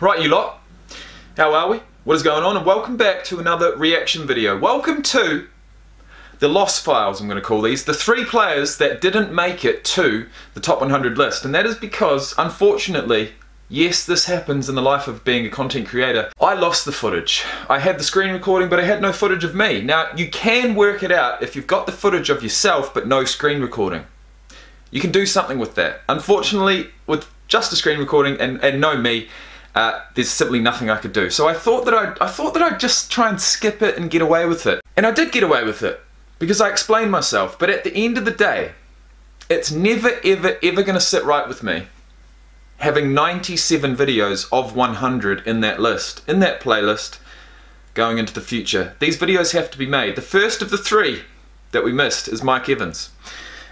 Right, you lot, how are we? What is going on? And welcome back to another reaction video. Welcome to the Lost Files, I'm going to call these. The 3 players that didn't make it to the top 100 list. And that is because, unfortunately, yes, this happens in the life of being a content creator, I lost the footage. I had the screen recording, but I had no footage of me. Now, you can work it out if you've got the footage of yourself, but no screen recording. You can do something with that. Unfortunately, with just a screen recording and no me, there's simply nothing I could do. So I thought that I'd just try and skip it and get away with it. And I did get away with it, because I explained myself. But at the end of the day, it's never ever ever gonna sit right with me having 97 videos of 100 in that list, in that playlist, going into the future. These videos have to be made. The first of the 3 that we missed is Mike Evans.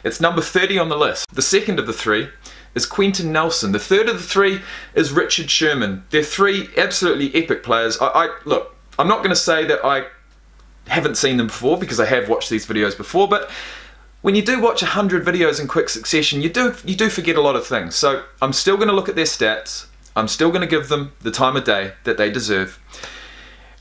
It's number 30 on the list. The second of the 3 is Quentin Nelson. The third of the 3 is Richard Sherman. They're 3 absolutely epic players. Look, I'm not going to say that I haven't seen them before, because I have watched these videos before, but when you do watch 100 videos in quick succession, you do forget a lot of things. So I'm still going to look at their stats. I'm still going to give them the time of day that they deserve.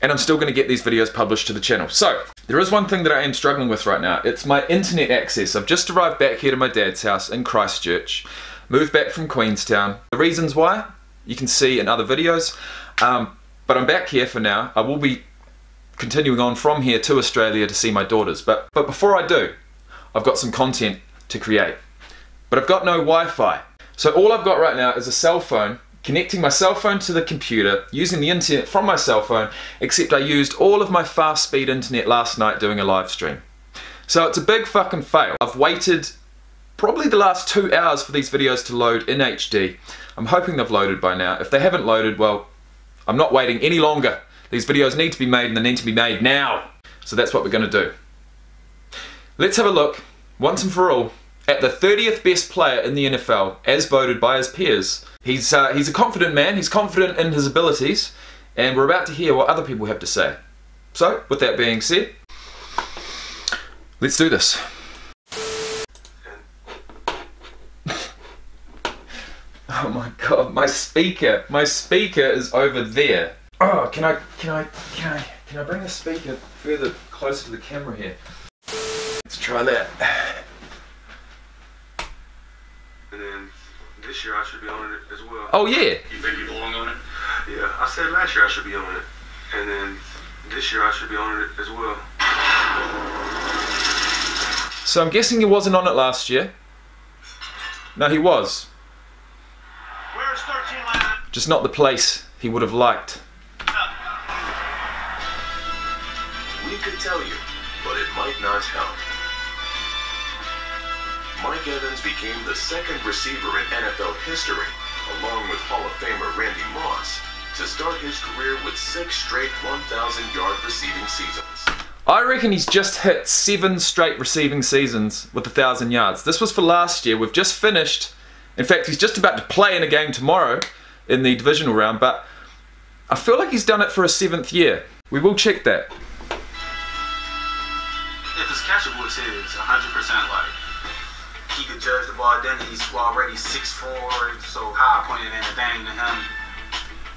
And I'm still going to get these videos published to the channel. So, there is one thing that I am struggling with right now. It's my internet access. I've just arrived back here to my dad's house in Christchurch. Moved back from Queenstown. The reasons why, you can see in other videos. But I'm back here for now. I will be continuing on from here to Australia to see my daughters. But before I do, I've got some content to create. But I've got no Wi-Fi. So all I've got right now is a cell phone, connecting my cell phone to the computer, using the internet from my cell phone, except I used all of my fast speed internet last night doing a live stream. So it's a big fucking fail. I've waited probably the last 2 hours for these videos to load in HD. I'm hoping they've loaded by now. If they haven't loaded, well, I'm not waiting any longer. These videos need to be made, and they need to be made now. So that's what we're going to do. Let's have a look, once and for all, at the 30th best player in the NFL, as voted by his peers. He's a confident man, he's confident in his abilities, and we're about to hear what other people have to say. So, with that being said, let's do this. Oh my god, my speaker is over there. Oh, can I bring the speaker further closer to the camera here? Let's try that. And then this year I should be on it as well. Oh yeah. You think you belong on it? Yeah, I said last year I should be on it. And then this year I should be on it as well. So I'm guessing he wasn't on it last year. No, he was. Where's 13 line? Just not the place he would have liked. We could tell you, but it might not help. Mike Evans became the 2nd receiver in NFL history, along with Hall of Famer Randy Moss, to start his career with 6 straight 1,000-yard receiving seasons. I reckon he's just hit 7 straight receiving seasons with 1,000 yards. This was for last year. We've just finished. In fact, he's just about to play in a game tomorrow in the divisional round, but I feel like he's done it for a 7th year. We will check that. If it's catchable, it's his, 100% like. He could judge the ball, then he's already 6'4", so how I pointed in a thing to him.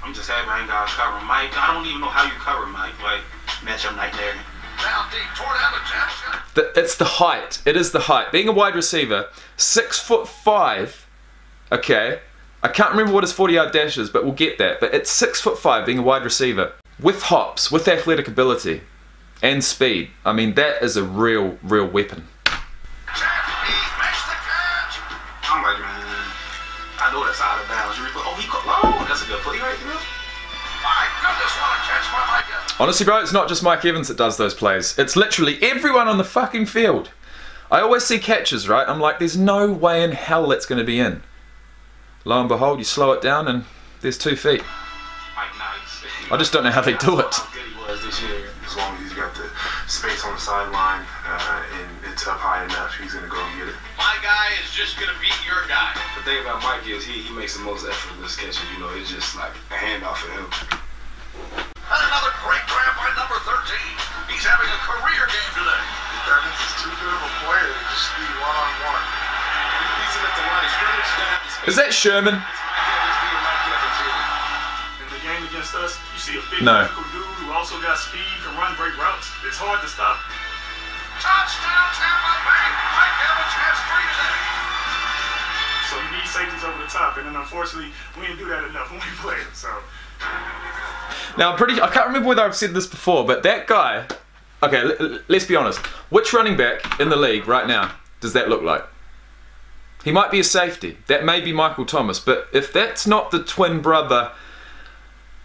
I'm just happy I ain't got to cover Mike. I don't even know how you cover Mike, like, matchup nightmare. Down deep toward Evans. It's the height. It is the height. Being a wide receiver, 6'5", okay, I can't remember what his 40-yard dash is, but we'll get that. But it's 6'5", being a wide receiver, with hops, with athletic ability, and speed. I mean, that is a real weapon. I'm like, man, I know that's out of bounds. Oh, that's a good play right there. My goodness, what a catch by Mike Evans. Honestly, bro, it's not just Mike Evans that does those plays. It's literally everyone on the fucking field. I always see catches, right? I'm like, there's no way in hell that's going to be in. Lo and behold, you slow it down and there's 2 feet. Mike, nice. I just don't know how they do it. How good he was this year. As long as he's got the space on the sideline and it's up high enough, he's going to go and get it. My guy is just going to beat your guy. The thing about Mike is he makes the most effortless catches. You know, it's just like a handoff for him. And another great grab by number 13. He's having a career game today. Evans is too good of a player to just be one-on-one. He's at the line of scrimmage. Is that Sherman? In the game against us, you see a big No. physical dude who also got speed, can run great routes. It's hard to stop. Touchdown, Tampa Bay! Mike Evans has 3 today. So you need safeties over the top, and then unfortunately, we didn't do that enough when we played. So. Now I can't remember whether I've said this before, but that guy, okay, let's be honest. Which running back in the league right now does that look like? He might be a safety. That may be Michael Thomas, but if that's not the twin brother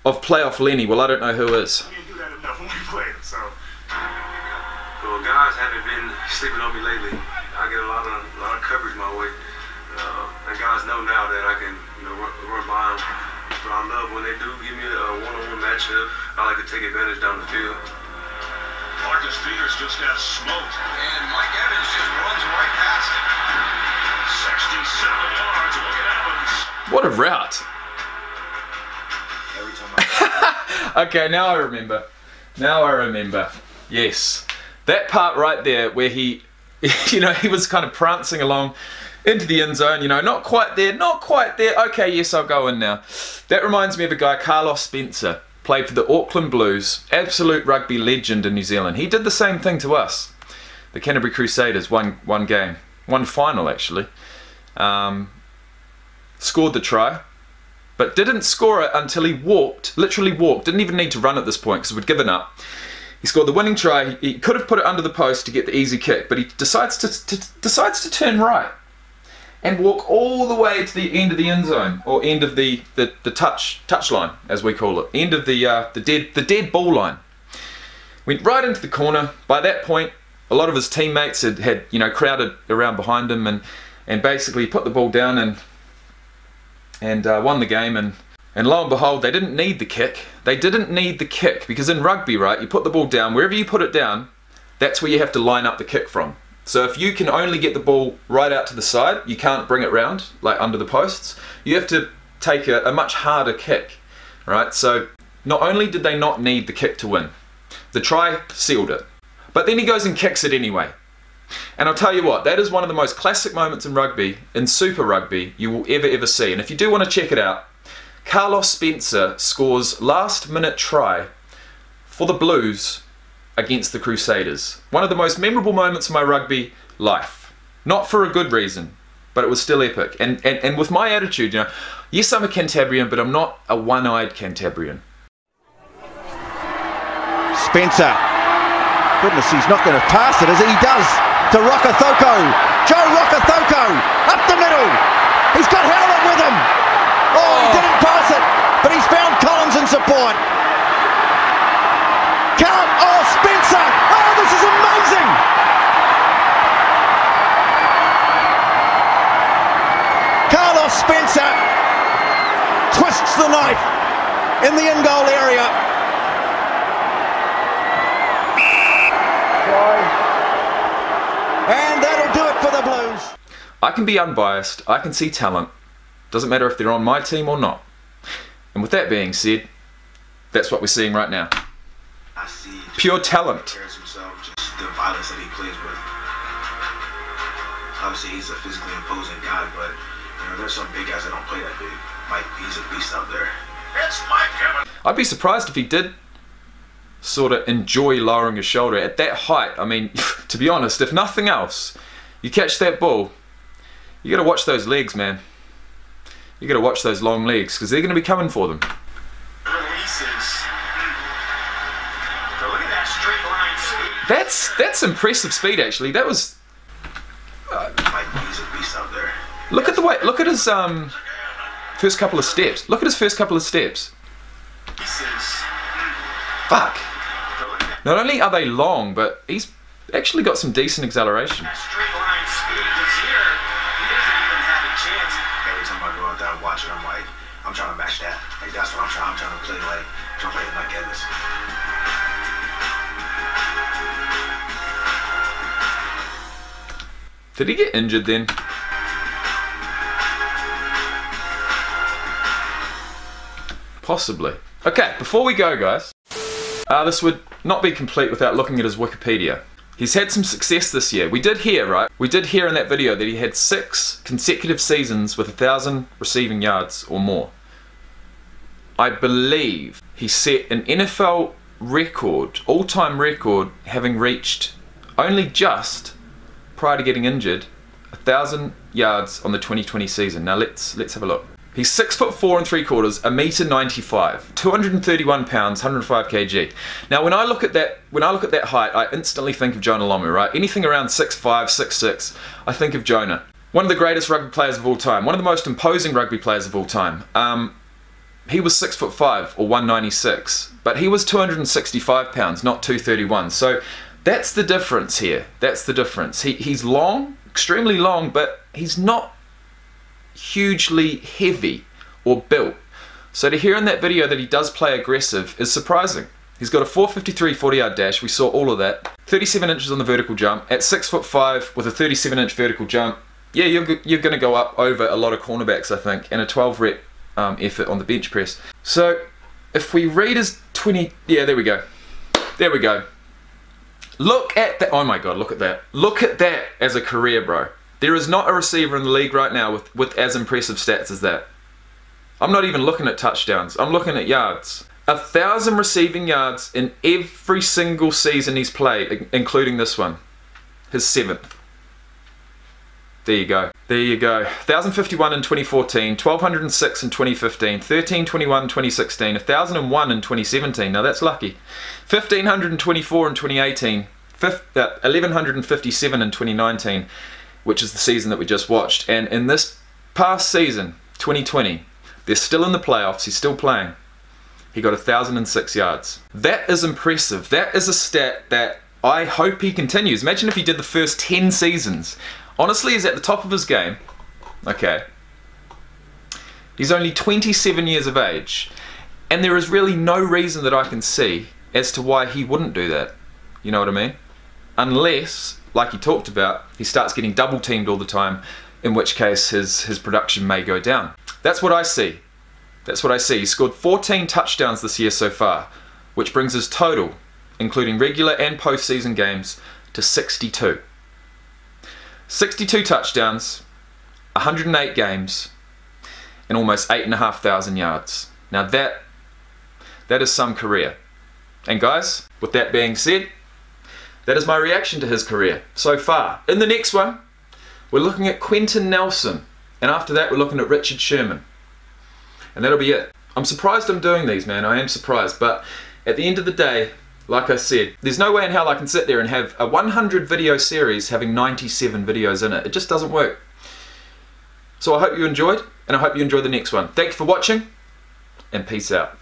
of playoff Lenny, well, I don't know who is. We didn't do that enough when we played. So. Well, guys haven't been sleeping on me lately. I get a lot of coverage my way. And guys know now that I can, run by them. But I love when they do give me a one-on-one matchup. I like to take advantage down the field. Marcus Peters just got smoked. And Mike Evans just runs right past him. 67 yards. Look at Evans. What a route. Every time Okay, now I remember. Yes. That part right there where he, he was kind of prancing along into the end zone, not quite there. Okay, yes, I'll go in now. That reminds me of a guy, Carlos Spencer, played for the Auckland Blues, absolute rugby legend in New Zealand. He did the same thing to us. The Canterbury Crusaders won one final actually. Scored the try, but didn't score it until he literally walked, didn't even need to run at this point because we'd given up. He scored the winning try. He could have put it under the post to get the easy kick, but he decides to turn right and walk all the way to the end of the end zone, or end of the touch line, as we call it, end of the dead ball line. Went right into the corner. By that point, a lot of his teammates had crowded around behind him, and basically put the ball down and won the game. And lo and behold, they didn't need the kick. They didn't need the kick because in rugby, right, you put the ball down, wherever you put it down, that's where you have to line up the kick from. So if you can only get the ball right out to the side, you can't bring it round, like under the posts. You have to take a much harder kick, right? So not only did they not need the kick to win, the try sealed it. But then he goes and kicks it anyway. And I'll tell you what, that is one of the most classic moments in rugby, in Super Rugby, you will ever see. And if you do want to check it out, Carlos Spencer scores last-minute try for the Blues against the Crusaders. One of the most memorable moments of my rugby life. Not for a good reason, but it was still epic. And with my attitude, yes, I'm a Cantabrian, but I'm not a one-eyed Cantabrian. Spencer. Goodness, he's not going to pass it, is he? He does. To Rokethoko. Joe Rokethoko. Up the middle. He's got Howlett with him. Oh, he didn't pass it, but he's found Collins in support. Oh, Spencer! Oh, this is amazing! Carlos Spencer twists the knife in the in-goal area. And that'll do it for the Blues. I can be unbiased, I can see talent. Doesn't matter if they're on my team or not. And with that being said, that's what we're seeing right now. I see Pure talent. Cares himself, just the violence that he plays with. Obviously, he's a physically imposing guy, but there's some big guys that don't play that big. He's a beast out there. It's Mike Evans. I'd be surprised if he did sort of enjoy lowering his shoulder at that height. I mean, to be honest, if nothing else, you catch that ball, you got to watch those legs, man. You got to watch those long legs because they're going to be coming for them. That's impressive speed, actually. That was. He's a beast out there. Look at the way. Look at his first couple of steps. Look at his first couple of steps. Fuck. Not only are they long, but he's actually got some decent acceleration. Every time I go out there and watch it, I'm trying to match that. That's what I'm trying. I'm trying to play like Mike Evans. Did he get injured then? Possibly. Okay, before we go, guys, this would not be complete without looking at his Wikipedia. He's had some success this year. We did hear, right? We did hear in that video that he had 6 consecutive seasons with 1,000 receiving yards or more. I believe he set an NFL record, all-time record, having reached only just prior to getting injured 1,000 yards on the 2020 season. Now let's have a look. He's 6'4" 3/4, 1.95 m, 231 pounds, 105 kg. Now when I look at that height, I instantly think of Jonah Lomu, right? Anything around 6'5", 6'6", I think of Jonah. One of the greatest rugby players of all time, one of the most imposing rugby players of all time. He was 6'5", or 196, but he was 265 pounds, not 231. So that's the difference here. That's the difference. He's long, extremely long, but he's not hugely heavy or built. So to hear in that video that he does play aggressive is surprising. He's got a 4.53 40-yard dash. We saw all of that. 37 inches on the vertical jump. At 6'5" with a 37-inch vertical jump, yeah, you're going to go up over a lot of cornerbacks, I think, and a 12 rep effort on the bench press. So if we read his 20, yeah, there we go. There we go. Look at that. Oh my God, look at that. Look at that as a career, bro. There is not a receiver in the league right now with as impressive stats as that. I'm not even looking at touchdowns. I'm looking at yards. 1,000 receiving yards in every single season he's played, including this one. His 7th. There you go. There you go. 1,051 in 2014, 1,206 in 2015, 1,321 in 2016, 1,001 in 2017. Now that's lucky. 1,524 in 2018, 1,157 in 2019, which is the season that we just watched. And in this past season, 2020, they're still in the playoffs. He's still playing. He got 1,006 yards. That is impressive. That is a stat that I hope he continues. Imagine if he did the first 10 seasons. Honestly, he's at the top of his game. Okay. He's only 27 years of age. And there is really no reason that I can see as to why he wouldn't do that. You know what I mean? Unless, like he talked about, he starts getting double teamed all the time, in which case his production may go down. That's what I see. That's what I see. He scored 14 touchdowns this year so far, which brings his total, including regular and postseason games, to 62. 62 touchdowns, 108 games, and almost 8,500 yards. Now that is some career. And guys, with that being said, that is my reaction to his career so far. In the next one, we're looking at Quentin Nelson. And after that, we're looking at Richard Sherman. And that'll be it. I'm surprised I'm doing these, man. I am surprised. But at the end of the day, like I said, there's no way in hell I can sit there and have a 100 video series having 97 videos in it. It just doesn't work. So I hope you enjoyed, and I hope you enjoy the next one. Thank you for watching, and peace out.